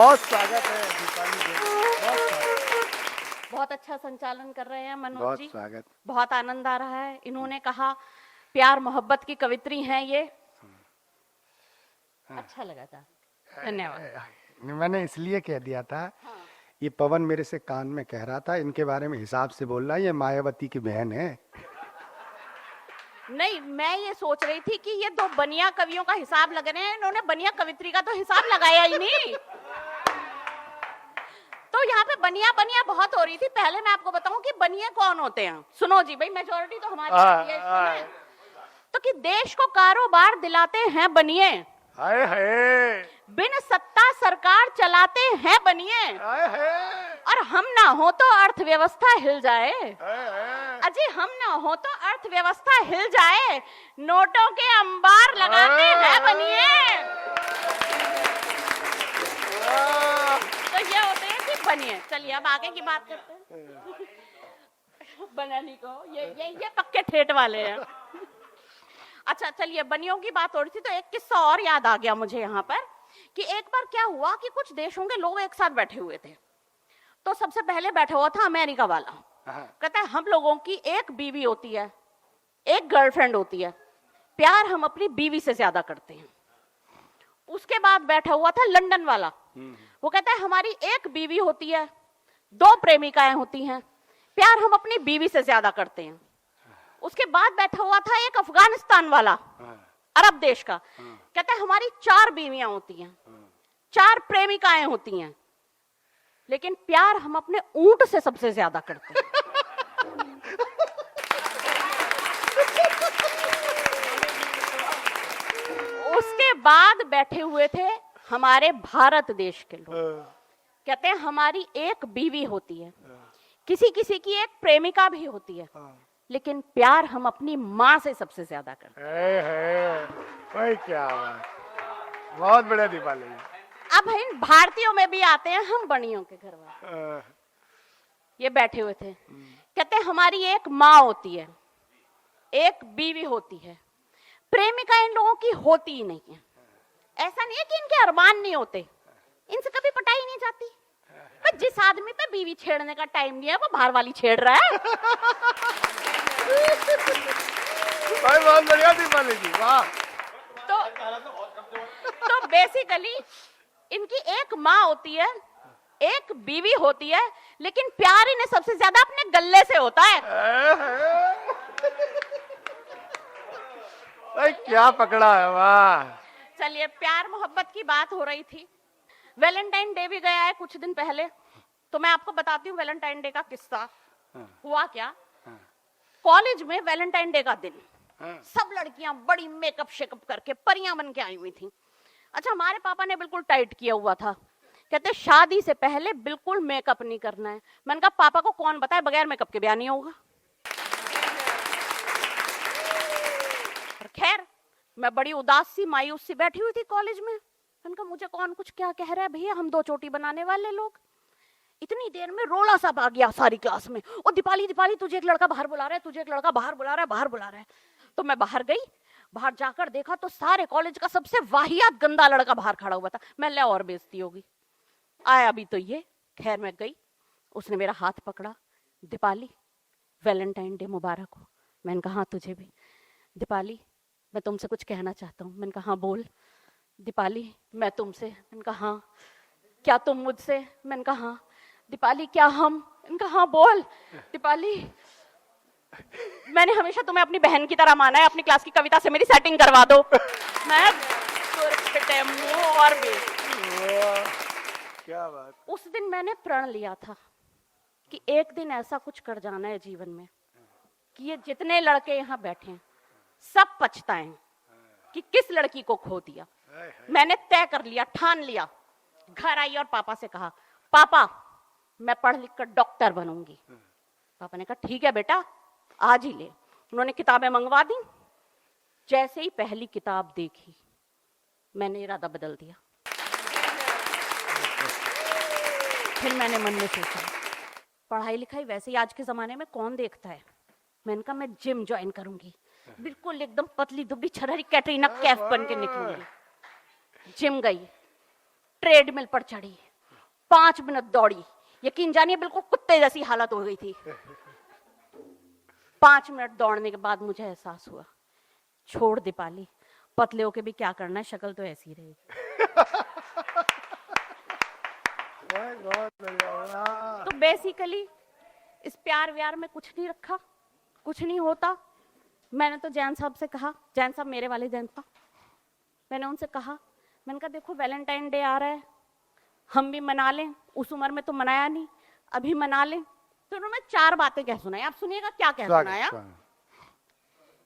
बहुत स्वागत है दीपाली जी, बहुत स्वागत। बहुत अच्छा संचालन कर रहे हैं मनोज बहुत जी। स्वागत। बहुत आनंद आ रहा है। इन्होंने कहा प्यार मोहब्बत की कवित्री हैं ये, अच्छा लगा था, धन्यवाद। मैंने इसलिए कह दिया था, हाँ। ये पवन मेरे से कान में कह रहा था, इनके बारे में हिसाब से बोल रहा है, ये मायावती की बहन है। नहीं, मैं ये सोच रही थी कि ये दो बनिया कवियों का हिसाब लग रहे हैं, इन्होंने बनिया कवित्री का तो हिसाब लगाया ही नहीं। तो यहाँ पे बनिया बनिया बहुत हो रही थी। पहले मैं आपको बताऊं कि बनिया कौन होते हैं। सुनो जी भाई, मेजोरिटी तो हमारी होती है इसमें। तो कि देश को कारोबार दिलाते हैं बनिए, हाय हाय, बिन सत्ता सरकार चलाते हैं बनिए, हाय हाय, और हम ना हो तो अर्थव्यवस्था हिल जाए। हाय हाय। अजी हम ना हो तो अर्थव्यवस्था हिल जाए, नोटों के अंबार लगाते हैं बनिए। तो ये होते हैं कि बनिए। चलिए अब आगे की बात करते हैं। बनानी को ये पक्के ठेठ वाले हैं। अच्छा चलिए, बनियों की बात हो रही थी तो एक किस्सा और याद आ गया मुझे यहाँ पर कि एक बार क्या हुआ कि कुछ देशों के लोग एक साथ बैठे हुए थे। तो सबसे पहले बैठा हुआ था अमेरिका वाला। कहता है हम लोगों की एक बीवी होती है, एक गर्लफ्रेंड होती है, प्यार हम अपनी बीवी से ज्यादा करते हैं। उसके बाद बैठा हुआ था लंदन वाला। वो कहता है हमारी एक बीवी होती है, दो प्रेमिकाएं होती हैं, प्यार हम अपनी बीवी से ज्यादा करते हैं। उसके बाद बैठा हुआ था एक अफगानिस्तान वाला, अरब देश का। कहता है हमारी चार बीवियां होती हैं, चार प्रेमिकाएं होती हैं, लेकिन प्यार हम अपने ऊंट से सबसे ज्यादा करते हैं। उसके बाद बैठे हुए थे हमारे भारत देश के लोग। कहते हैं हमारी एक बीवी होती है, किसी किसी की एक प्रेमिका भी होती है, लेकिन प्यार हम अपनी माँ से सबसे ज्यादा करते हैं। भाई क्या बात, बहुत बढ़िया दीपाली। अब इन भारतीयों में भी आते हैं हम बनियों के घर वाले। ये बैठे हुए थे, कहते हैं हमारी एक माँ होती है, एक बीवी होती है, प्रेमिका इन लोगों की होती ही नहीं है। ऐसा नहीं है कि इनके अरमान नहीं होते, इनसे कभी पटाई नहीं जाती। पर जिस आदमी पे बीवी छेड़ने का टाइम नहीं है वो बाहर वाली छेड़ रहा है। भाई बहुत बढ़िया दीपाली जी, वाह। तो बेसिकली इनकी एक माँ होती है, एक बीवी होती है, लेकिन प्यार इन्हें सबसे ज्यादा अपने गले से होता है। भाई क्या पकड़ा है, वाह। चलिए, प्यार मोहब्बत की बात हो रही थी, वैलेंटाइन डे भी गया है कुछ दिन पहले, तो मैं आपको बताती हूँ वैलेंटाइन डे का किस्सा। हुआ क्या, कॉलेज में वैलेंटाइन डे का दिन सब लड़कियां बड़ी मेकअप शेकअप करके परियां बन के आई हुई थी। अच्छा, हमारे पापा ने बिल्कुल टाइट किया हुआ था, कहते शादी से पहले बिल्कुल मेकअप नहीं करना है। मैंने कहा पापा को कौन बताए बगैर मेकअप के ब्याह नहीं होगा। खैर मैं बड़ी उदास सी मायूस सी बैठी हुई थी कॉलेज में। मैंने कहा मुझे कौन कुछ क्या कह रहा है भैया, हम दो चोटी बनाने वाले लोग। इतनी देर में रोला सा आ गया सारी क्लास में, ओ दीपाली दीपाली तुझे एक लड़का बाहर बुला रहा है, तुझे एक लड़का बाहर बुला रहा है, बाहर बुला रहा है। तो मैं बाहर गई, बाहर जाकर देखा तो सारे कॉलेज का सबसे वाहियात गंदा लड़का बाहर खड़ा हुआ था। मैं ले और बेइज्जती होगी, आया भी तो ये। खैर मैं गई, उसने मेरा हाथ पकड़ा, दीपाली वैलेंटाइन डे मुबारक हो। मैंने कहा हाँ तुझे भी। दीपाली मैं तुमसे कुछ कहना चाहता हूँ। मैंने कहा हाँ बोल। दीपाली मैं तुमसे। मैंने कहा हाँ। क्या तुम मुझसे? मैंने कहा हाँ। दीपाली क्या हम? मैंने कहा हाँ बोल। दीपाली मैंने हमेशा तुम्हें अपनी बहन की तरह माना है, अपनी क्लास की कविता से मेरी सेटिंग करवा दो। मैं और भी क्या बात। उस दिन मैंने प्रण लिया था कि एक दिन ऐसा कुछ कर जाना है जीवन में कि ये जितने लड़के यहाँ बैठे हैं सब पछताएं कि किस लड़की को खो दिया। मैंने तय कर लिया, ठान लिया। घर आई और पापा से कहा पापा मैं पढ़ लिख कर डॉक्टर बनूंगी। पापा ने कहा ठीक है बेटा आज ही ले। उन्होंने किताबें मंगवा दी। जैसे ही पहली किताब देखी मैंने इरादा बदल दिया। फिर मैंने मन में सोचा पढ़ाई लिखाई वैसे ही आज के जमाने में कौन देखता है। मैंने कहा मैं जिम ज्वाइन करूंगी, बिल्कुल एकदम पतली दुबली छरहरी कैटरीना कैफ बन के निकलूंगी। जिम गई, ट्रेडमिल पर चढ़ी, 5 मिनट दौड़ी, यकीन जानिए बिल्कुल कुत्ते जैसी हालत हो गई थी। 5 मिनट दौड़ने के बाद मुझे एहसास हुआ, छोड़ दीपाली, पतले होके भी क्या करना है, शक्ल तो ऐसी रहेगी। तो बेसिकली इस प्यार व्यार में कुछ नहीं रखा, कुछ नहीं होता। मैंने तो जैन साहब से कहा, जैन साहब मेरे वाले जैन साहब, मैंने उनसे कहा, मैंने कहा देखो वैलेंटाइन डे आ रहा है, हम भी मना लें, उस उम्र में तो मनाया नहीं, अभी मना लें। तो उन्होंने 4 बातें कह सुनाई, आप सुनिएगा क्या कह सुनाया।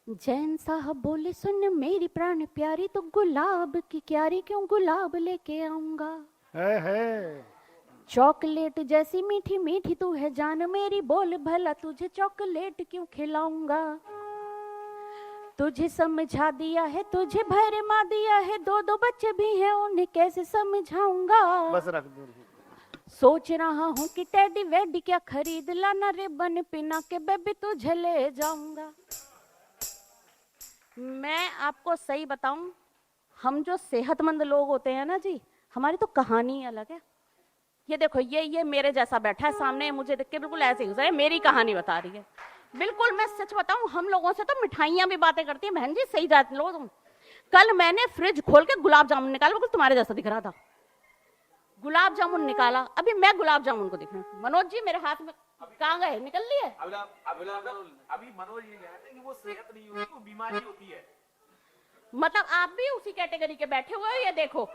जैन साहब बोले, सुन मेरी प्राण प्यारी, तो गुलाब की क्यारी क्यों गुलाब लेके आऊंगा, चॉकलेट जैसी मीठी मीठी तू है जान मेरी, बोल भला तुझे चॉकलेट क्यों खिलाऊंगा, तुझे समझा दिया है, तुझे भरमा दिया है, 2 बच्चे भी हैं उन्हें कैसे समझाऊंगा, बस रख दो। सोच रहा हूँ कि टेडी वेडी क्या खरीद लाना, रिबन पिना के बेबी तुझे ले जाऊंगा। मैं आपको सही बताऊं, हम जो सेहतमंद लोग होते हैं ना जी, हमारी तो कहानी अलग है। ये देखो, ये मेरे जैसा बैठा है सामने, मुझे देख के बिल्कुल ऐसे ही मेरी कहानी बता रही है। बिल्कुल मैं सच बताऊं, हम लोगों से तो मिठाइयां भी बातें करती हैं। बहन जी सही जाते लो तुम। कल मैंने फ्रिज खोल के गुलाब जामुन निकाला, बिल्कुल तुम्हारे जैसा दिख रहा था, गुलाब जामुन निकाला। अभी मैं गुलाब जामुन को देख रहा हूँ, मनोज जी मेरे हाथ में कहाँ गए, निकल लिए? अभी मनोज ये कहते हैं कि वो सेहत नहीं होती, वो बीमारी होती है। मतलब आप भी उसी कैटेगरी के बैठे हुए हो। ये देखो,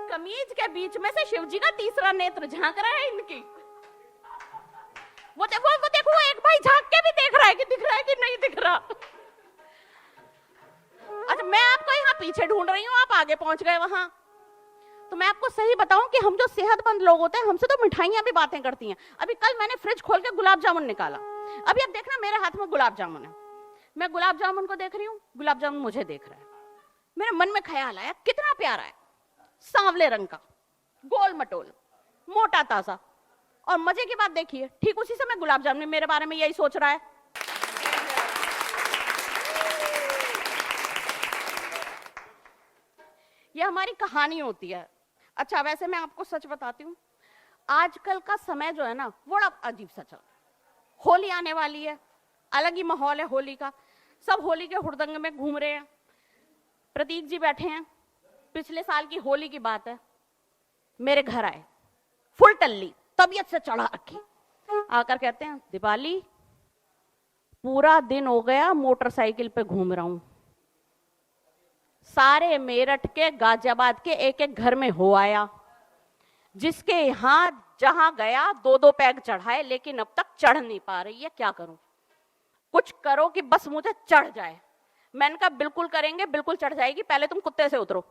कमीज के बीच में से शिव जी का तीसरा नेत्र झांक रहा है इनकी। वो देखो एक भाई झांक के भी देख रहा है कि दिख रहा है कि नहीं दिख रहा। अच्छा, मैं आपको यहाँ पीछे ढूंढ रही हूँ, आप आगे पहुंच गए वहां। तो मैं आपको सही बताऊं कि हम जो सेहतमंद लोग होते हैं, हमसे तो मिठाइयां भी बातें करती हैं। अभी कल मैंने फ्रिज खोल के गुलाब जामुन निकाला, अभी आप देखना मेरे हाथ में गुलाब जामुन है, मैं गुलाब जामुन को देख रही हूँ, गुलाब जामुन मुझे देख रहा है। मेरे मन में ख्याल आया, कितना प्यारा है, सांवले रंग का, गोल मटोल, मोटा ताजा। और मजे की बात देखिए, ठीक उसी समय गुलाब जामुन मेरे बारे में यही सोच रहा है। ये हमारी कहानी होती है। अच्छा, वैसे मैं आपको सच बताती हूँ, आजकल का समय जो है ना, बड़ा अजीब सा चल। होली आने वाली है, अलग ही माहौल है होली का, सब होली के हुड़दंग में घूम रहे हैं। प्रतीक जी बैठे हैं, पिछले साल की होली की बात है, मेरे घर आए, फुल टल्ली, तबीयत से चढ़ा रखी, आकर कहते हैं दीपाली पूरा दिन हो गया मोटरसाइकिल पे घूम रहा हूं, सारे मेरठ के गाजियाबाद के एक एक घर में हो आया, जिसके यहां जहां गया 2-2 पैग चढ़ाए, लेकिन अब तक चढ़ नहीं पा रही है, क्या करूं, कुछ करो कि बस मुझे चढ़ जाए। मैंने कहा बिल्कुल करेंगे, बिल्कुल चढ़ जाएगी, पहले तुम कुत्ते से उतरो।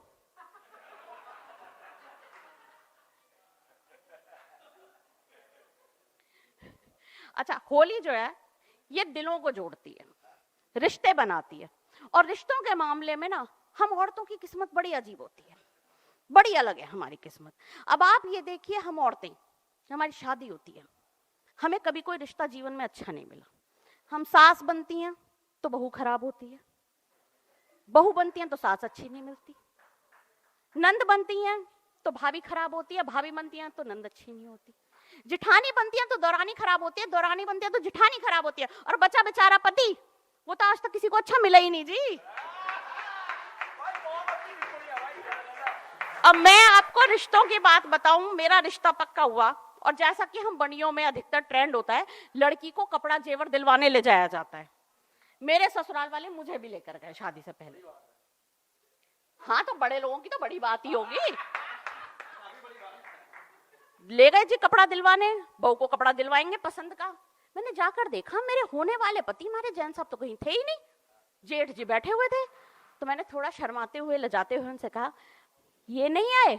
अच्छा, होली जो है ये दिलों को जोड़ती है, रिश्ते बनाती है, और रिश्तों के मामले में ना हम औरतों की किस्मत बड़ी अजीब होती है, बड़ी अलग है हमारी किस्मत। अब आप ये देखिए, हम औरतें, हमारी शादी होती है, हमें कभी कोई रिश्ता जीवन में अच्छा नहीं मिला, हम सास बनती हैं तो बहू खराब होती है, बहू बनती हैं तो सास अच्छी नहीं मिलती, नंद बनती हैं तो भाभी खराब होती है, भाभी बनती हैं तो नंद अच्छी नहीं होती, जिठानी बनती है तो दौरानी खराब होती है, दौरानी बनती है तो जिठानी खराब होती है, और बचा बेचारा पति, वो तो आज तक किसी को अच्छा मिला ही नहीं जी। अब मैं आपको रिश्तों की बात बताऊं, मेरा रिश्ता पक्का हुआ, और जैसा कि हम बनियों में अधिकतर ट्रेंड होता है, लड़की को कपड़ा जेवर दिलवाने ले जाया जाता है। मेरे ससुराल वाले मुझे भी लेकर गए शादी से पहले। हाँ, तो बड़े लोगों की तो बड़ी बात ही होगी, ले गए जी कपड़ा दिलवाने, बहू को कपड़ा दिलवाएंगे पसंद का। मैंने जाकर देखा, मेरे होने वाले पति, हमारे जैन साहब तो कहीं थे ही नहीं, जेठ जी बैठे हुए थे। तो मैंने थोड़ा शर्माते हुए, लजाते हुए उनसे कहा, ये नहीं आए?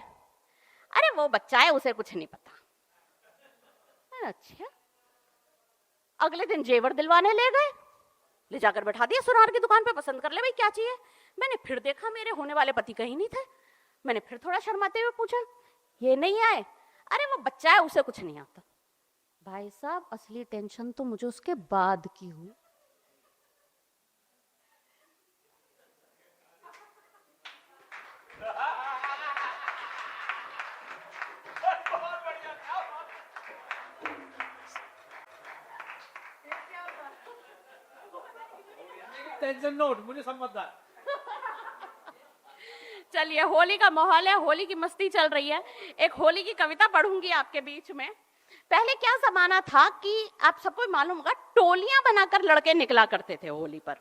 अरे वो बच्चा है, उसे कुछ नहीं पता। अच्छा, अगले दिन जेवर दिलवाने ले गए, ले जाकर बैठा दिया सुनार की दुकान पे, पसंद कर ले भाई क्या चाहिए। मैंने फिर देखा, मेरे होने वाले पति कहीं नहीं थे। मैंने फिर थोड़ा शर्माते हुए पूछा, ये नहीं आए? अरे वो बच्चा है, उसे कुछ नहीं आता। भाई साहब, असली टेंशन तो मुझे उसके बाद की हुई। टेंशन नोट मुझे समझदार। चलिए, होली का माहौल है, होली की मस्ती चल रही है। एक होली की कविता पढ़ूंगी आपके बीच में। पहले क्या जमाना था कि आप सबको मालूम होगा, टोलियां बनाकर लड़के निकला करते थे होली पर,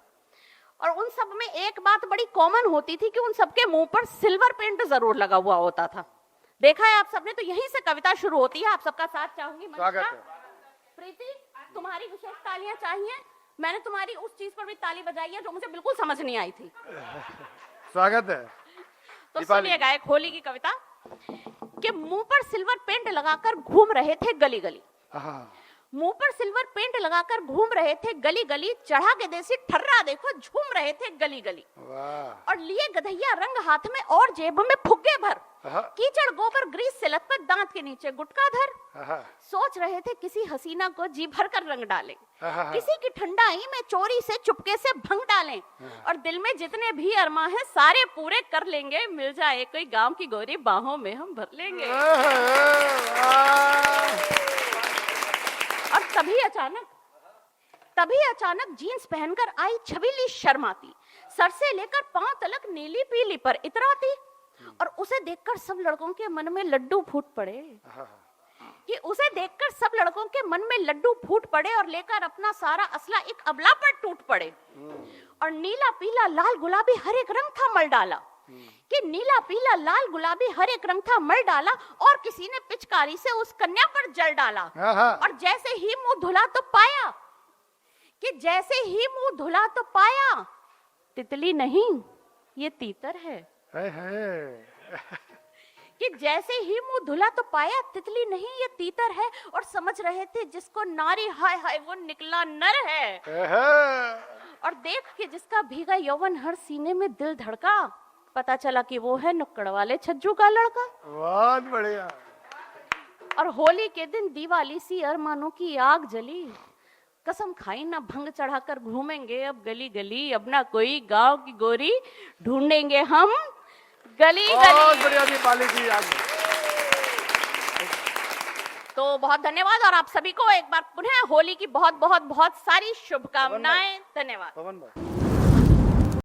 और उन सब में एक बात बड़ी कॉमन होती थी कि उन सबके मुंह पर सिल्वर पेंट जरूर लगा हुआ होता था। देखा है आप सबने, तो यहीं से कविता शुरू होती है। आप सबका साथ चाहूंगी। स्वागत है। प्रीति, तुम्हारी विशेष तालियां चाहिए। मैंने तुम्हारी उस चीज पर भी ताली बजाई है जो मुझे बिल्कुल समझ नहीं आई थी। स्वागत है। तो सुनिएगा एक होली की कविता कि मुंह पर सिल्वर पेंट लगाकर घूम रहे थे गली गली। मुंह पर सिल्वर पेंट लगाकर घूम रहे थे गली गली, चढ़ा के देसी ठर्रा देखो झूम रहे थे गली गली। और लिए गधैया रंग हाथ में और जेब में फुग्गे भर, कीचड़ गोबर ग्रीस से लथपथ दांत के नीचे गुटका धर। सोच रहे थे किसी हसीना को जी भर कर रंग डालें, किसी की ठंडाई में चोरी से चुपके से भंग डालें, और दिल में जितने भी अरमा है सारे पूरे कर लेंगे। मिल जाए कोई गांव की गोरी बाहों में हम भर लेंगे। और तभी अचानक जीन्स पहनकर आई छबीली शर्माती, सर से लेकर पांव तलक नीली पीली पर इतराती। और उसे देखकर सब लड़कों के मन में लड्डू फूट पड़े, कि उसे देखकर सब लड़कों के मन में लड्डू फूट पड़े, और लेकर अपना सारा असला एक अबला पर टूट पड़े। और नीला पीला लाल गुलाबी हर एक रंग था मल डाला, कि नीला पीला लाल गुलाबी हर एक रंग था मल डाला, और किसी ने पिचकारी से उस कन्या पर जल डाला। और जैसे ही मुंह धुला तो पाया, कि जैसे ही मुंह धुला तो पाया, तितली नहीं ये तीतर है। कि जैसे ही मुंह धुला तो पाया, तितली नहीं ये तीतर है। और समझ रहे थे जिसको नारी हाय हाय वो निकला नर है। और देख के जिसका भीगा यौवन हर सीने में दिल धड़का, पता चला कि वो है नुक्कड़ वाले छज्जू का लड़का। बहुत बढ़िया। और होली के दिन दीवाली सी अरमानों की आग जली, कसम खाई ना भंग चढ़ाकर घूमेंगे अब गली गली, अब ना कोई गांव की गोरी ढूंढेंगे हम गली गली। बहुत बढ़िया दीपाली जी आज। तो बहुत धन्यवाद, और आप सभी को एक बार पुनः होली की बहुत बहुत बहुत सारी शुभकामनाएं। धन्यवाद।